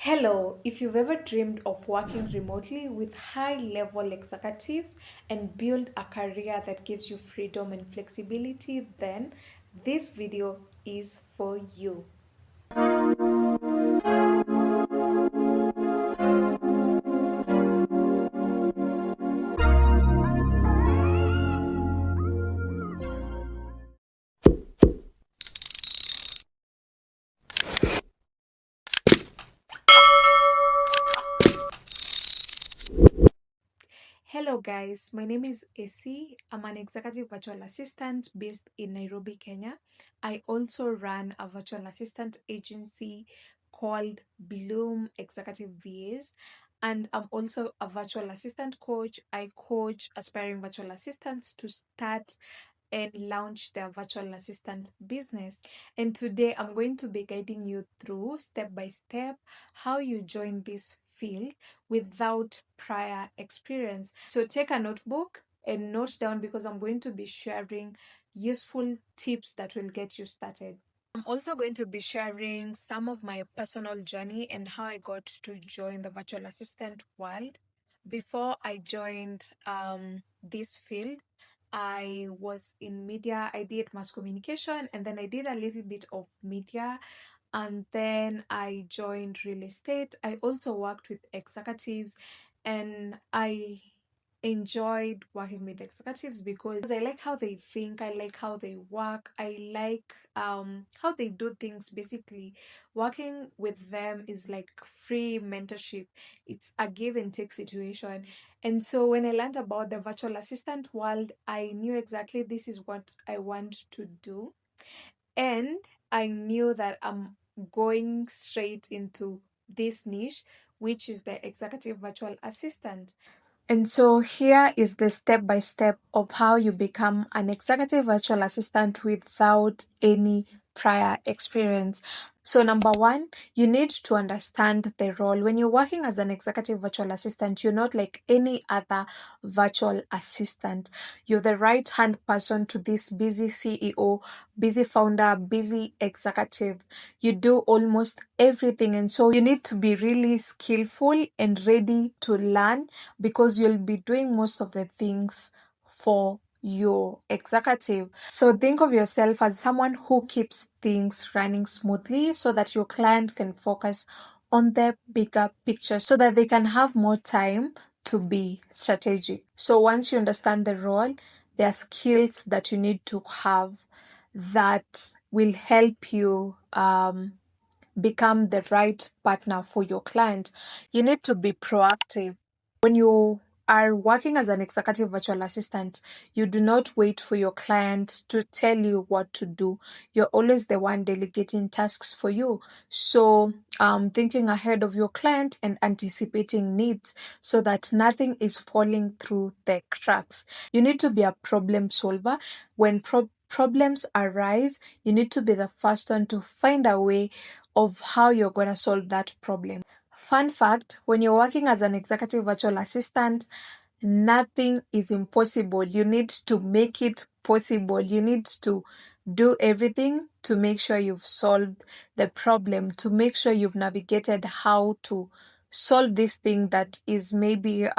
Hello, if you've ever dreamed of working remotely with high level executives and build a career that gives you freedom and flexibility, then this video is for you. Hello guys, my name is Esi. I'm an executive virtual assistant based in Nairobi, Kenya. I also run a virtual assistant agency called Bloom Executive VAs, and I'm also a virtual assistant coach. I coach aspiring virtual assistants to start and launch their virtual assistant business. And today I'm going to be guiding you through step by step how you join this field without prior experience. So take a notebook and note down because I'm going to be sharing useful tips that will get you started. I'm also going to be sharing some of my personal journey and how I got to join the virtual assistant world. Before I joined this field, I was in media. I did mass communication and then I did a little bit of media, and then I joined real estate. I also worked with executives and I enjoyed working with executives because I like how they think, I like how they work, I like how they do things. Basically, working with them is like free mentorship. It's a give and take situation. And so when I learned about the virtual assistant world, I knew exactly this is what I want to do. And I knew that I'm going straight into this niche, which is the executive virtual assistant. And so here is the step by step of how you become an executive virtual assistant without any prior experience. So, number one, you need to understand the role. When you're working as an executive virtual assistant, you're not like any other virtual assistant. You're the right hand person to this busy CEO, busy founder, busy executive. You do almost everything. And so, you need to be really skillful and ready to learn because you'll be doing most of the things for your executive. So think of yourself as someone who keeps things running smoothly so that your client can focus on the bigger picture so that they can have more time to be strategic. So once you understand the role, there are skills that you need to have that will help you become the right partner for your client. You need to be proactive. When you are working as an executive virtual assistant, you do not wait for your client to tell you what to do. You're always the one delegating tasks for you. So, thinking ahead of your client and anticipating needs so that nothing is falling through the cracks. You need to be a problem solver. When problems arise, you need to be the first one to find a way of how you're going to solve that problem. Fun fact, when you're working as an executive virtual assistant, nothing is impossible. You need to make it possible. You need to do everything to make sure you've solved the problem, to make sure you've navigated how to solve this thing that is maybe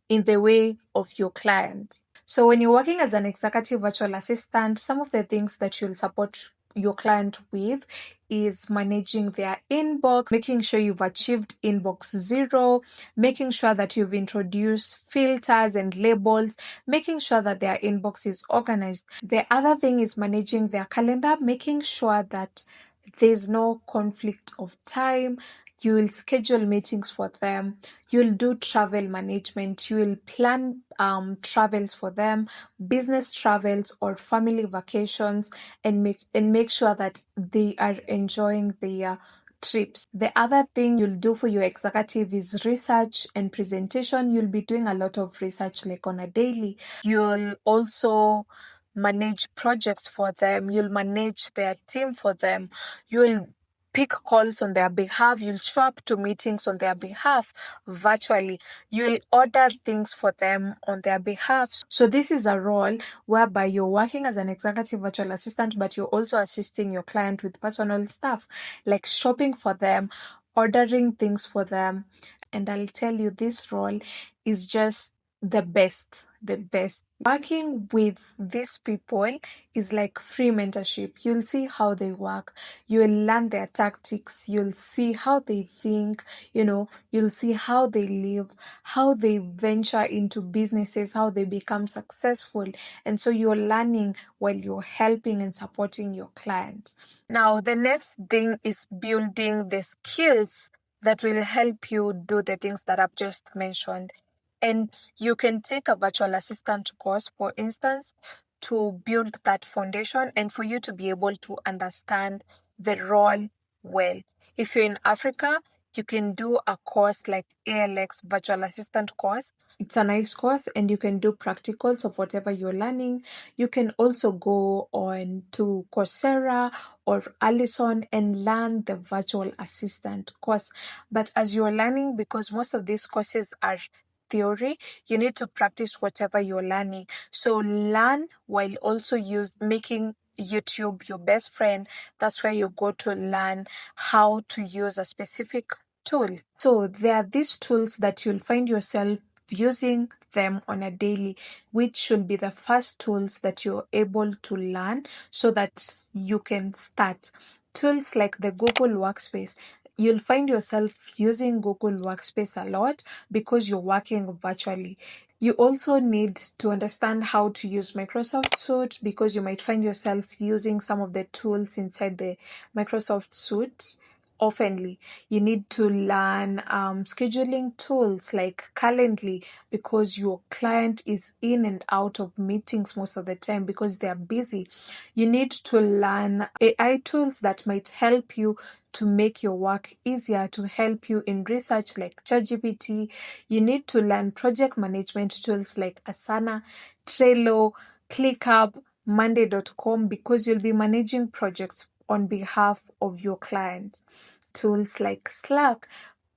in the way of your client. So when you're working as an executive virtual assistant, some of the things that you'll support your client with is managing their inbox, making sure you've achieved inbox zero, making sure that you've introduced filters and labels, making sure that their inbox is organized. The other thing is managing their calendar, making sure that there's no conflict of time. You will schedule meetings for them. You'll do travel management. You will plan travels for them, business travels or family vacations, and make sure that they are enjoying their trips. The other thing you'll do for your executive is research and presentation. You'll be doing a lot of research like on a daily. You'll also manage projects for them. You'll manage their team for them. You'll pick calls on their behalf. You'll show up to meetings on their behalf virtually. You'll order things for them on their behalf. So this is a role whereby you're working as an executive virtual assistant, but you're also assisting your client with personal stuff like shopping for them, ordering things for them. And I'll tell you, this role is just the best, the best. Working with these people is like free mentorship. You'll see how they work, you'll learn their tactics, you'll see how they think, you'll see how they live, how they venture into businesses, how they become successful. And so you're learning while you're helping and supporting your clients. Now, the next thing is building the skills that will help you do the things that I've just mentioned. And you can take a virtual assistant course, for instance, to build that foundation and for you to be able to understand the role well. If you're in Africa, you can do a course like ALX virtual assistant course. It's a nice course and you can do practicals of whatever you're learning. You can also go on to Coursera or Allison and learn the virtual assistant course. But as you're learning, because most of these courses are theory, you need to practice whatever you're learning. So learn while also making YouTube your best friend. That's where you go to learn how to use a specific tool. So there are these tools that you'll find yourself using them on a daily, which should be the first tools that you're able to learn so that you can start. Tools like the Google Workspace. You'll find yourself using Google Workspace a lot because you're working virtually. You also need to understand how to use Microsoft Suite because you might find yourself using some of the tools inside the Microsoft Suite oftenly. You need to learn scheduling tools like Calendly because your client is in and out of meetings most of the time because they are busy. You need to learn AI tools that might help you to make your work easier, to help you in research like ChatGPT. You need to learn project management tools like Asana, Trello, ClickUp, Monday.com because you'll be managing projects on behalf of your client. Tools like Slack,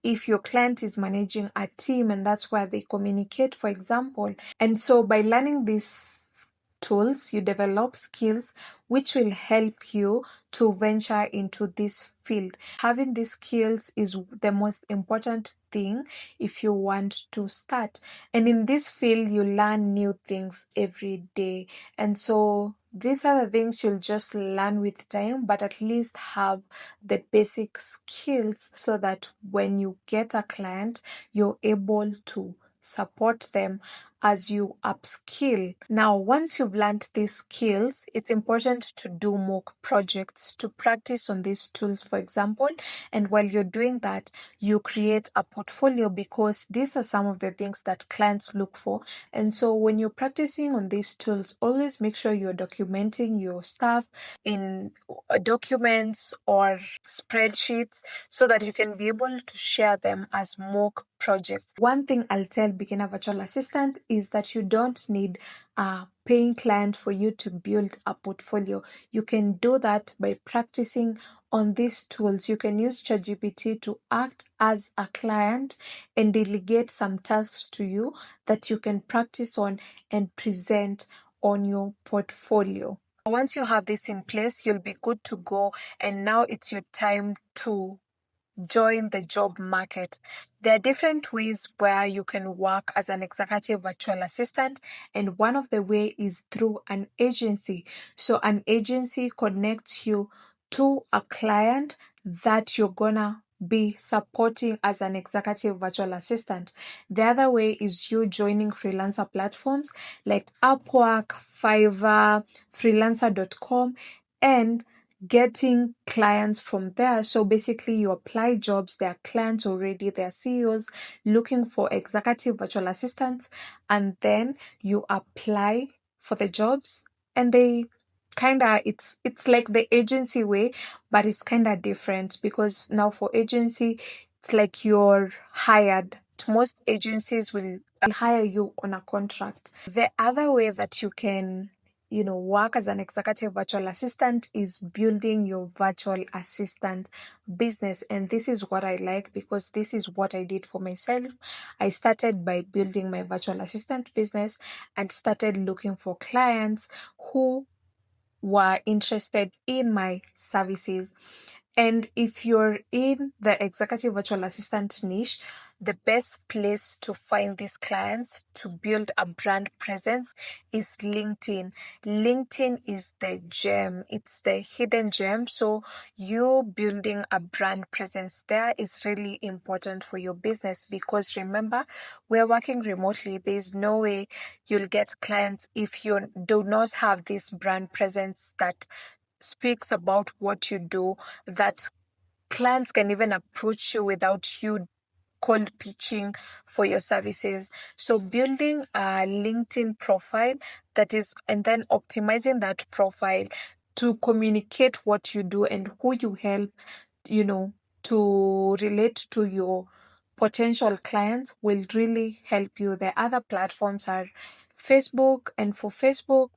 if your client is managing a team and that's where they communicate, for example. And so by learning these tools, you develop skills which will help you to venture into this field. Having these skills is the most important thing if you want to start. And in this field, you learn new things every day. And so these are the things you'll just learn with time, but at least have the basic skills so that when you get a client, you're able to support them as you upskill. Now, once you've learned these skills, it's important to do mock projects to practice on these tools, for example. And while you're doing that, you create a portfolio because these are some of the things that clients look for. And so when you're practicing on these tools, always make sure you're documenting your stuff in documents or spreadsheets so that you can be able to share them as mock projects. One thing I'll tell beginner virtual assistant is that you don't need a paying client for you to build a portfolio. You can do that by practicing on these tools. You can use ChatGPT to act as a client and delegate some tasks to you that you can practice on and present on your portfolio. Once you have this in place, you'll be good to go. And now it's your time to join the job market. There are different ways where you can work as an executive virtual assistant, and one of the way is through an agency. So an agency connects you to a client that you're gonna be supporting as an executive virtual assistant. The other way is you joining freelancer platforms like Upwork, Fiverr, freelancer.com, and getting clients from there. So basically, you apply jobs, there are clients already, there are CEOs looking for executive virtual assistants, and then you apply for the jobs, and they it's like the agency way, but it's kind of different because now for agency, it's like you're hired. Most agencies will hire you on a contract. The other way that you can work as an executive virtual assistant is building your virtual assistant business. And this is what I like because this is what I did for myself. I started by building my virtual assistant business and started looking for clients who were interested in my services. And if you're in the executive virtual assistant niche, the best place to find these clients to build a brand presence is LinkedIn. LinkedIn is the gem, it's the hidden gem. So, you building a brand presence there is really important for your business, because remember, we're working remotely. There's no way you'll get clients if you do not have this brand presence that speaks about what you do, that clients can even approach you without you cold pitching for your services. So building a LinkedIn profile that is, and then optimizing that profile to communicate what you do and who you help, you know, to relate to your potential clients will really help you. The other platforms are Facebook, and for Facebook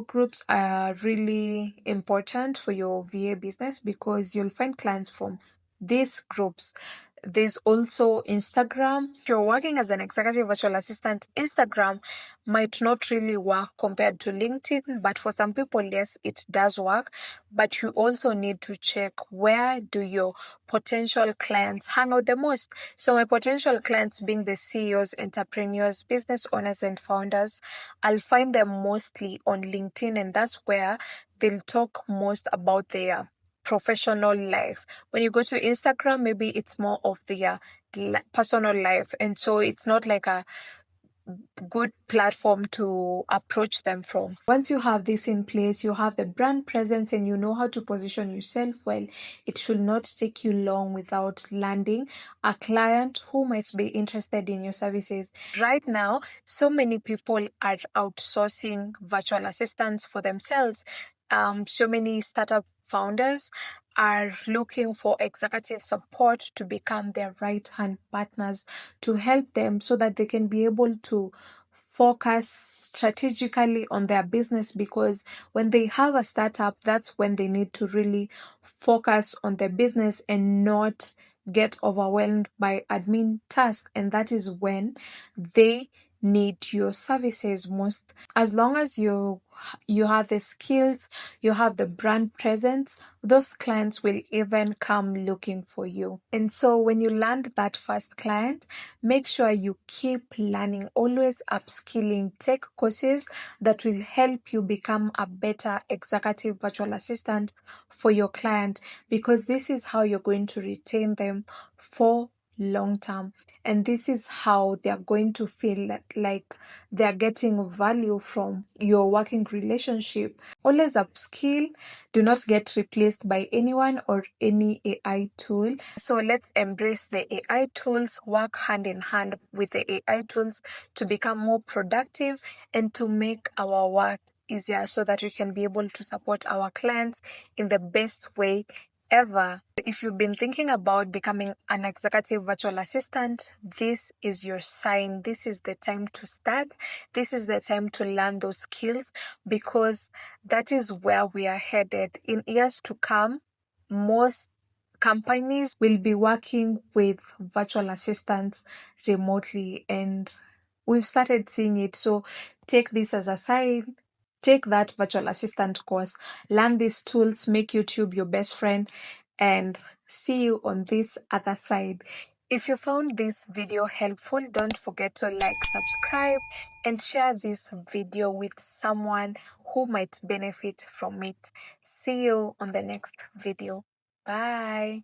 groups are really important for your VA business, because you'll find clients from these groups. There's also Instagram. If you're working as an executive virtual assistant, Instagram might not really work compared to LinkedIn, but for some people, yes, it does work. But you also need to check, where do your potential clients hang out the most? So my potential clients being the CEOs, entrepreneurs, business owners, and founders, I'll find them mostly on LinkedIn, and that's where they'll talk most about their professional life. When you go to Instagram, maybe it's more of their personal life, and so it's not like a good platform to approach them from. Once you have this in place, you have the brand presence and you know how to position yourself well, it should not take you long without landing a client who might be interested in your services. Right now, so many people are outsourcing virtual assistants for themselves. So many startup founders are looking for executive support to become their right hand partners, to help them so that they can be able to focus strategically on their business, because when they have a startup, that's when they need to really focus on their business and not get overwhelmed by admin tasks, and that is when they need your services most. As long as you have the skills, you have the brand presence, those clients will even come looking for you. And so when you land that first client, make sure you keep learning, always upskilling, take courses that will help you become a better executive virtual assistant for your client, because this is how you're going to retain them for long term, and this is how they're going to feel like they're getting value from your working relationship. Always upskill, do not get replaced by anyone or any AI tool. So let's embrace the AI tools, work hand in hand with the AI tools to become more productive and to make our work easier, so that we can be able to support our clients in the best way ever. If you've been thinking about becoming an executive virtual assistant, this is your sign. This is the time to start. This is the time to learn those skills, because that is where we are headed. In years to come, most companies will be working with virtual assistants remotely, and we've started seeing it. So take this as a sign. Take that virtual assistant course, learn these tools, make YouTube your best friend, and see you on this other side. If you found this video helpful, don't forget to like, subscribe, and share this video with someone who might benefit from it. See you on the next video. Bye.